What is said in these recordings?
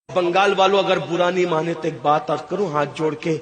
बंगाल वालों अगर बुरा नहीं माने तो एक बात अर्ज करूं हाथ जोड़ के,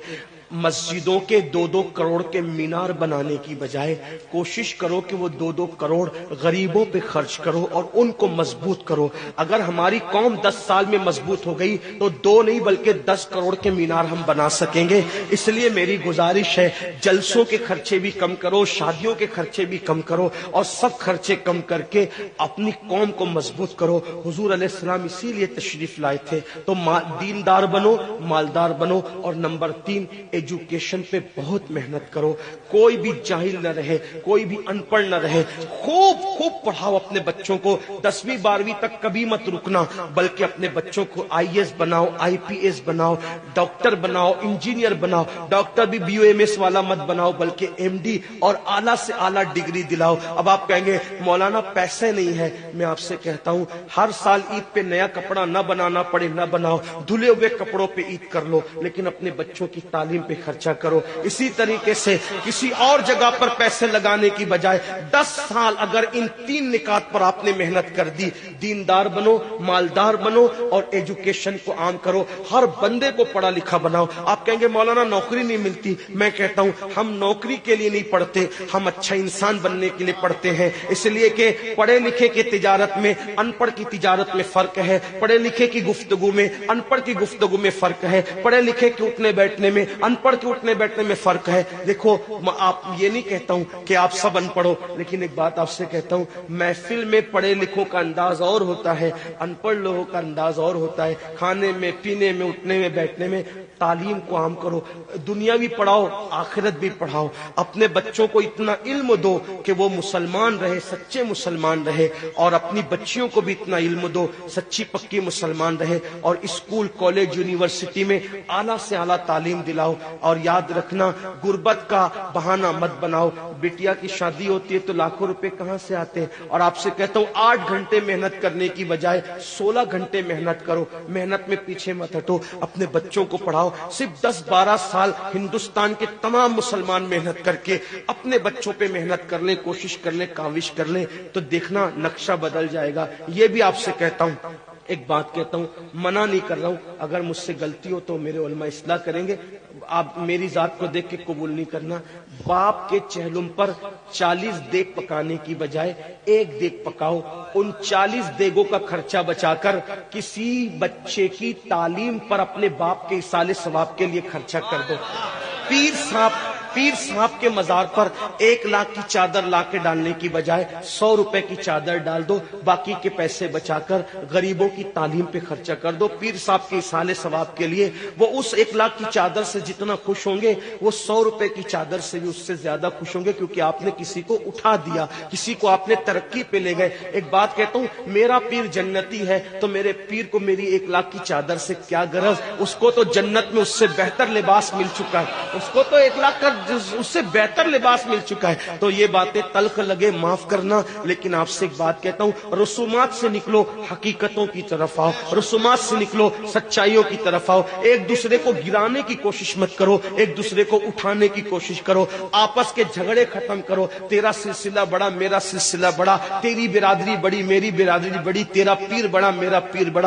मस्जिदों के 2-2 करोड़ के मीनार बनाने की बजाय कोशिश करो कि वो 2-2 करोड़ गरीबों पे खर्च करो और उनको मजबूत करो। अगर हमारी कौम 10 साल में मजबूत हो गई तो 2 नहीं बल्कि 10 करोड़ के मीनार हम बना सकेंगे। इसलिए मेरी गुजारिश है, जलसों के खर्चे भी कम करो, शादियों के खर्चे भी कम करो और सब खर्चे कम करके अपनी कौम को मजबूत करो। हुजूर अलैहिस्सलाम इसीलिए तशरीफ लाए थे। तो दीनदार बनो, मालदार बनो और नंबर 3 एजुकेशन पे बहुत मेहनत करो। कोई भी जाहिल न रहे, कोई भी अनपढ़ न रहे। खूब खूब पढ़ाओ अपने बच्चों को। 10वीं 12वीं तक कभी मत रुकना, बल्कि अपने बच्चों को IAS बनाओ, IPS बनाओ, डॉक्टर बनाओ, इंजीनियर बनाओ। डॉक्टर भी BOMS वाला मत बनाओ, बल्कि MD और आला से आला डिग्री दिलाओ। अब आप कहेंगे मौलाना पैसे नहीं है। मैं आपसे कहता हूं, हर साल ईद पे नया कपड़ा न बनाना पड़े न बनाओ, धुले हुए कपड़ों पे ईद कर लो, लेकिन अपने बच्चों की तालीम पे खर्चा करो। इसी तरीके से किसी और जगह पर पैसे लगाने की बजाय 10 साल अगर इन 3 निकात पर आपने मेहनत कर दी, दीनदार बनो, मालदार बनो और एजुकेशन को आम करो। हर बंदे को पढ़ा लिखा बनाओ। आप कहेंगे मौलाना नौकरी नहीं मिलती। मैं कहता हूं, हम नौकरी के लिए नहीं पढ़ते, हम अच्छा इंसान बनने के लिए पढ़ते हैं। इसलिए कि पढ़े लिखे की तिजारत में अनपढ़ की तिजारत में फर्क है, पढ़े लिखे की गुफ्तगू में अनपढ़ की गुफ्तगू में फर्क है, पढ़े लिखे के उठने बैठने में अनपढ़ के उठने बैठने में फर्क है। देखो, आप ये नहीं कहता हूं कि आप सब अनपढ़ हो, लेकिन एक बात आपसे कहता हूं, महफिल में पढ़े लिखों का अंदाज और होता है, अनपढ़ लोगों का अंदाज और होता है। खाने में, पीने में, उठने में, बैठने में तालीम को आम करो। दुनिया भी पढ़ाओ, आखिरत भी पढ़ाओ। अपने बच्चों को इतना इल्म दो कि वो मुसलमान रहे, सच्चे मुसलमान रहे, और अपनी बच्चियों को भी इतना इल्म दो, सच्ची पक्की मुसलमान रहे। और स्कूल, कॉलेज, यूनिवर्सिटी में आला से आला तालीम दिलाओ। और याद रखना, गुर्बत का बहाना मत बनाओ। बिटिया की शादी होती है तो लाखों रुपए कहां से आते हैं। और आपसे कहता हूं, 8 घंटे मेहनत करने की बजाय 16 घंटे मेहनत करो। मेहनत में पीछे मत हटो, अपने बच्चों को पढ़ाओ। सिर्फ 10-12 साल हिंदुस्तान के तमाम मुसलमान मेहनत करके अपने बच्चों पे मेहनत कर ले, कोशिश कर ले, काविश कर ले, तो देखना नक्शा बदल जाएगा। ये भी आपसे कहता हूं, एक बात कहता हूं, मना नहीं कर रहा हूं, अगर मुझसे गलती हो तो मेरे उलमा इस्लाह करेंगे। आप मेरी जात को देख के कबूल नहीं करना। बाप के चहलुम पर 40 देग पकाने की बजाय 1 देग पकाओ। उन 40 देगों का खर्चा बचाकर किसी बच्चे की तालीम पर अपने बाप के इसाले सवाब के लिए खर्चा कर दो। पीर साहब के मजार पर 1 लाख की चादर लाके डालने की बजाय 100 रुपए की चादर डाल दो। बाकी के पैसे बचाकर गरीबों की तालीम पे खर्चा कर दो। पीर साहब के इसाले सवाब के लिए वो उस 1 लाख की चादर से जितना खुश होंगे, वो 100 रुपए की चादर से भी उससे ज्यादा खुश होंगे, क्योंकि आपने किसी को उठा दिया, किसी को आपने तरक्की पे ले गए। एक बात कहता हूं, मेरा पीर जन्नती है तो मेरे पीर को मेरी 1 लाख की चादर से क्या गरज। उसको तो जन्नत में उससे बेहतर लिबास मिल चुका है, उसको तो 1 लाख का उससे बेहतर लिबास मिल चुका है। तो ये बातें तल्ख लगे, माफ करना, लेकिन आपसे एक बात कहता हूं, रसूमात से निकलो, हकीकतों की तरफ आओ। रसूमात से निकलो, सच्चाइयों की तरफ आओ। एक दूसरे को गिराने की कोशिश मत करो, एक दूसरे को उठाने की कोशिश करो। आपस के झगड़े खत्म करो। तेरा सिलसिला बड़ा, मेरा सिलसिला बड़ा, तेरी बिरादरी बड़ी, मेरी बिरादरी बड़ी, तेरा पीर बड़ा, मेरा पीर बड़ा।